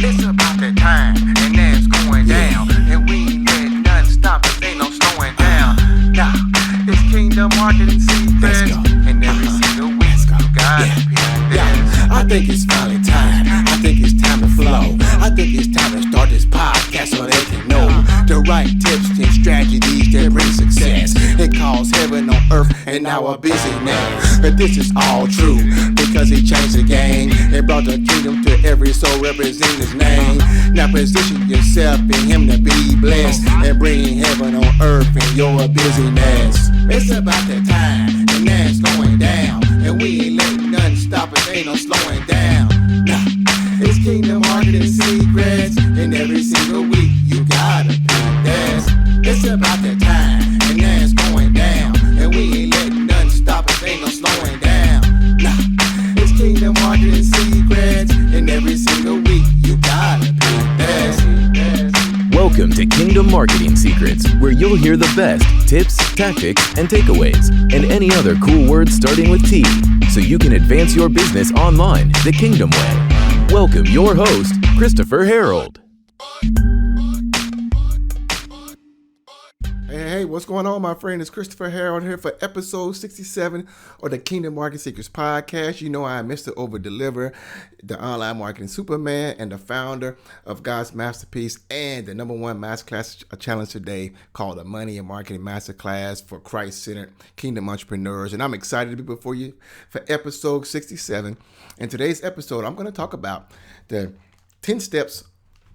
It's about that time, and now it's going down. And we ain't letting nothing stop us, ain't no slowing down. Now, it's Kingdom Marketing Secrets. And every single week, you gotta pick this. I think it's finally time. I think it's time to flow. I think it's time to start this podcast so they can know the right tips and strategies that bring success. It calls heaven on earth and our busyness. But this is all true because he changed the game and brought the kingdom to every soul representing his name. Now position yourself in him to be blessed and bring heaven on earth in your busyness. It's about that time and now it's going down. And we ain't letting nothing stop us, ain't no slowing down. Nah, it's Kingdom Marketing Secrets, and every single week you gotta pick this. It's about that time, and now it's going down. And we ain't letting nothing stop us, ain't no slowing down. Nah, it's Kingdom Marketing Secrets, and every single week you gotta pick this. Welcome to Kingdom Marketing Secrets, where you'll hear the best tips, tactics, and takeaways, and any other cool words starting with T, so you can advance your business online the Kingdom way. Welcome your host, Christopher Harold. Hey, what's going on, my friend? It's Christopher Harold here for episode 67 of the Kingdom Marketing Secrets podcast. You know I am Mr. Over Deliver, the online marketing superman, and the founder of God's Masterpiece and the #1 masterclass challenge today called the Money and Marketing Masterclass for Christ-centered Kingdom entrepreneurs. And I'm excited to be before you for episode 67. In today's episode, I'm going to talk about the 10 steps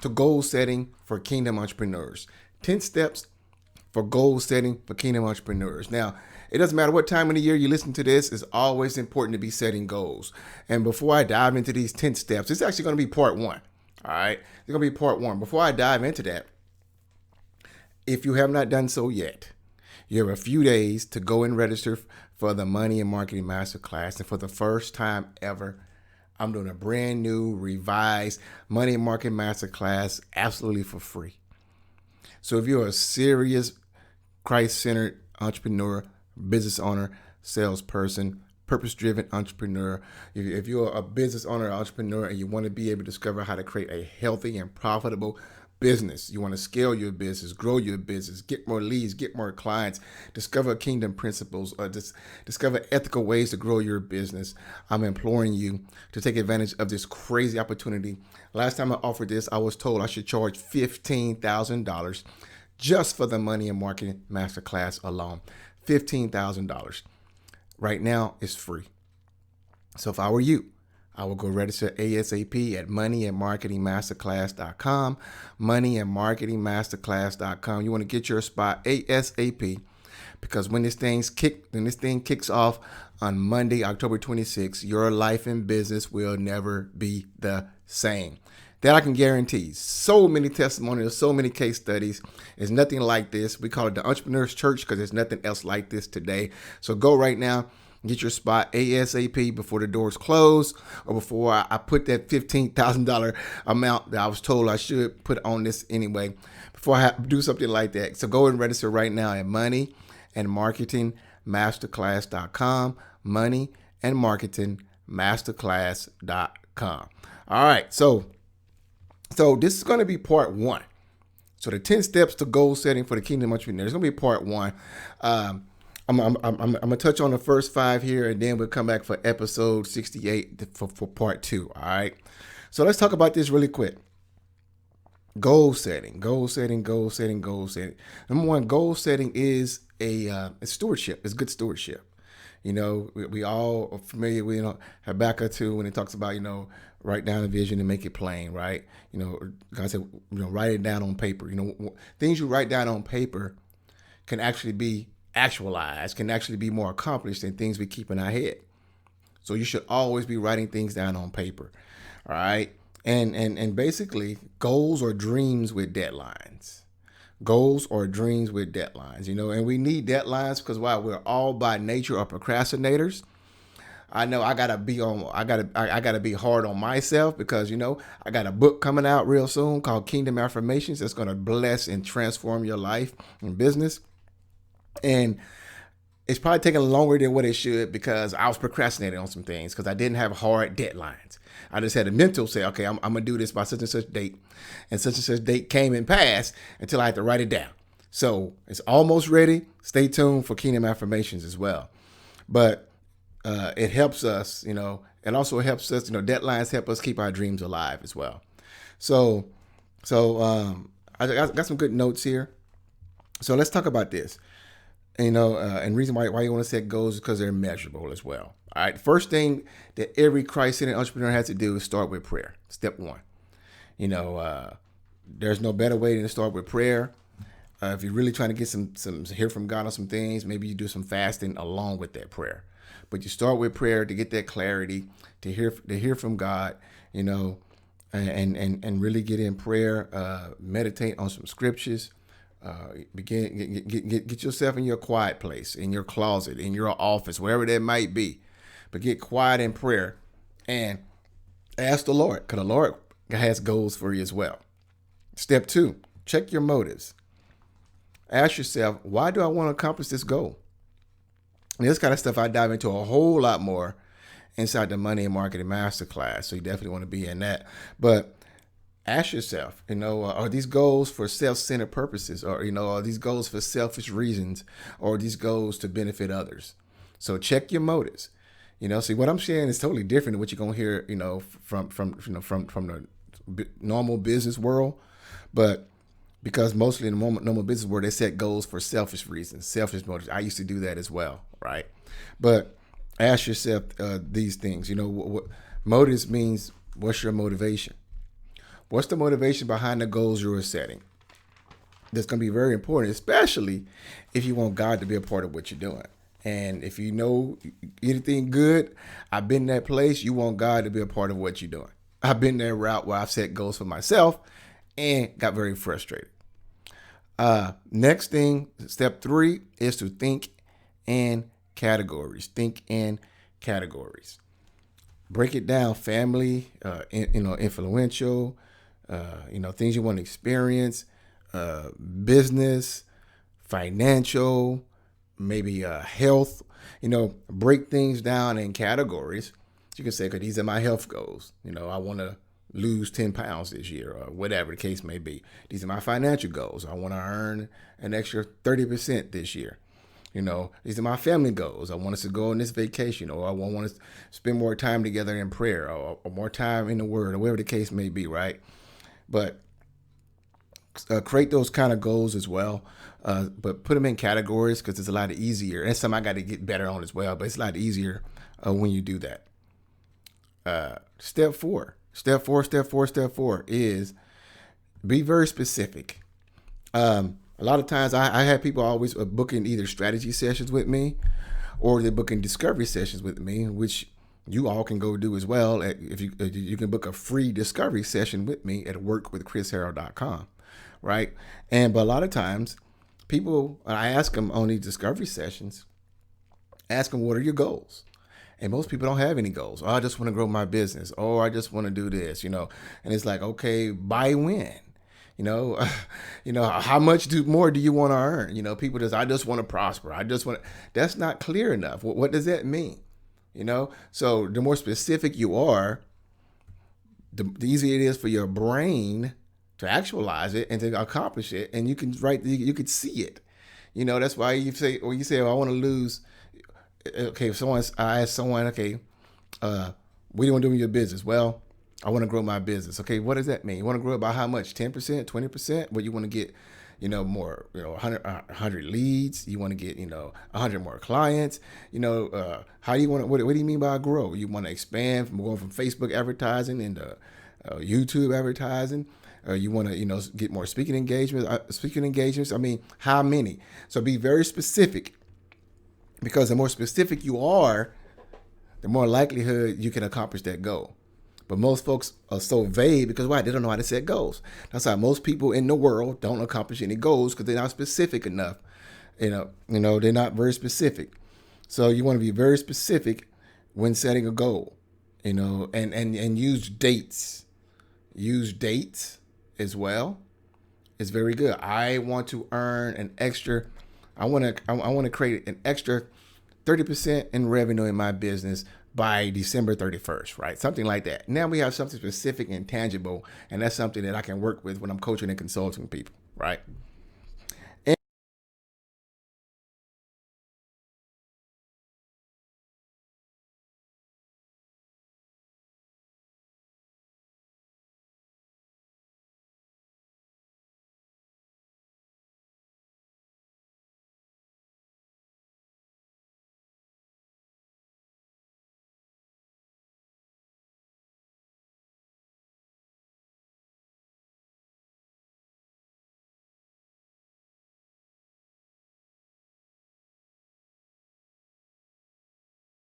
to goal setting for Kingdom entrepreneurs. 10 steps for goal setting for Kingdom entrepreneurs. Now, it doesn't matter what time of the year you listen to this, it's always important to be setting goals. And before I dive into these 10 steps, it's actually going to be part one. All right. It's going to be part one. Before I dive into that, if you have not done so yet, you have a few days to go and register for the Money and Marketing Masterclass. And for the first time ever, I'm doing a brand new revised Money and Marketing Masterclass absolutely for free. So if you're a serious Christ-centered entrepreneur, business owner, salesperson, purpose-driven entrepreneur, if you're a business owner, entrepreneur, and you want to be able to discover how to create a healthy and profitable business, you want to scale your business, grow your business, get more leads, get more clients, discover kingdom principles, or discover ethical ways to grow your business, I'm imploring you to take advantage of this crazy opportunity. Last time I offered this, I was told I should charge $15,000 just for the Money and Marketing Masterclass alone. $15,000. Right now, it's free. So if I were you, I will go register ASAP at moneyandmarketingmasterclass.com, moneyandmarketingmasterclass.com. You want to get your spot ASAP because when this thing kicks off on Monday, October 26th, your life and business will never be the same. That I can guarantee. So many testimonials, so many case studies. There's nothing like this. We call it the Entrepreneur's Church because there's nothing else like this today. So go right now. Get your spot ASAP before the doors close or before I put that $15,000 amount that I was told I should put on this anyway, before I do something like that. So go and register right now at moneyandmarketingmasterclass.com, moneyandmarketingmasterclass.com. All right, so this is going to be part one. So the 10 steps to goal setting for the Kingdom entrepreneur. It's going to be part one. I'm going to touch on the first 5 here, and then we'll come back for episode 68 for part 2. All right. So let's talk about this really quick. Goal setting. Number one, goal setting is it's stewardship. It's good stewardship. You know, we all are familiar with, Habakkuk 2 when it talks about, write down a vision and make it plain, right? God said, write it down on paper. Things you write down on paper can actually be actualized, can actually be more accomplished than things we keep in our head. So you should always be writing things down on paper. All right. And basically goals or dreams with deadlines. Goals or dreams with deadlines, and we need deadlines because we're all by nature are procrastinators. I know I gotta be hard on myself because, I got a book coming out real soon called Kingdom Affirmations that's going to bless and transform your life and business. And it's probably taking longer than what it should because I was procrastinating on some things because I didn't have hard deadlines. I just had a mental say, okay, I'm going to do this by such and such date. And such date came and passed until I had to write it down. So it's almost ready. Stay tuned for Kingdom Affirmations as well. But it helps us, and also helps us, deadlines help us keep our dreams alive as well. So I got some good notes here. So let's talk about this. And reason why you want to set goals is because they're measurable as well. All right. First thing that every Christ-centered entrepreneur has to do is start with prayer. Step one. There's no better way than to start with prayer. If you're really trying to get some hear from God on some things, maybe you do some fasting along with that prayer. But you start with prayer to get that clarity, to hear from God, and really get in prayer. Meditate on some scriptures. Get yourself in your quiet place, in your closet, in your office, wherever that might be. But get quiet in prayer and ask the Lord, because the Lord has goals for you as well. Step two, check your motives. Ask yourself, why do I want to accomplish this goal? And this kind of stuff I dive into a whole lot more inside the Money and Marketing Masterclass. So you definitely want to be in that. But ask yourself, are these goals for self-centered purposes? Or, are these goals for selfish reasons? Or are these goals to benefit others? So check your motives. See, what I'm sharing is totally different than what you're going to hear, from the normal business world. But because mostly in the normal business world, they set goals for selfish reasons, selfish motives. I used to do that as well, right? But ask yourself these things. What motives means, what's your motivation? What's the motivation behind the goals you are setting? That's going to be very important, especially if you want God to be a part of what you're doing. And if you know anything good, I've been in that place. You want God to be a part of what you're doing. I've been that route where I've set goals for myself and got very frustrated. Next thing, step 3 is to think in categories. Think in categories. Break it down: family, influential, things you want to experience, business, financial, maybe health. Break things down in categories. You can say, okay, these are my health goals. I want to lose 10 pounds this year, or whatever the case may be. These are my financial goals. I want to earn an extra 30% this year. These are my family goals. I want us to go on this vacation, or I want us to spend more time together in prayer, or more time in the Word, or whatever the case may be, right? But create those kind of goals as well, but put them in categories, because it's a lot easier. That's something I got to get better on as well, but it's a lot easier when you do that. Step four is be very specific. A lot of times I have people always booking either strategy sessions with me, or they're booking discovery sessions with me, which you all can go do as well. If you can book a free discovery session with me at workwithchrisharrell.com, right? But a lot of times people, I ask them on these discovery sessions, ask them, what are your goals? And most people don't have any goals. Oh, I just want to grow my business. Oh, I just want to do this, And it's like, okay, by when? How much more do you want to earn? People I just want to prosper. That's not clear enough. What does that mean? So the more specific you are, the easier it is for your brain to actualize it and to accomplish it. And you can could see it. That's why you say, I want to lose. Okay, if I ask someone, okay, what do you want to do in your business? Well, I want to grow my business. Okay, what does that mean? You want to grow it by how much? 10%, 20%? What you want to get, more, 100 leads. You want to get, 100 more clients. How do you want to, what do you mean by grow? You want to expand from going from Facebook advertising into YouTube advertising. You want to, get more speaking engagements. I mean, how many? So be very specific. Because the more specific you are, the more likelihood you can accomplish that goal. But most folks are so vague because why? They don't know how to set goals. That's why most people in the world don't accomplish any goals, because they're not specific enough. They're not very specific. So you want to be very specific when setting a goal, and use dates. Use dates as well. It's very good. I want to earn an extra. I want to create an extra 30% in revenue in my business by December 31st, right? Something like that. Now we have something specific and tangible, and that's something that I can work with when I'm coaching and consulting people, right?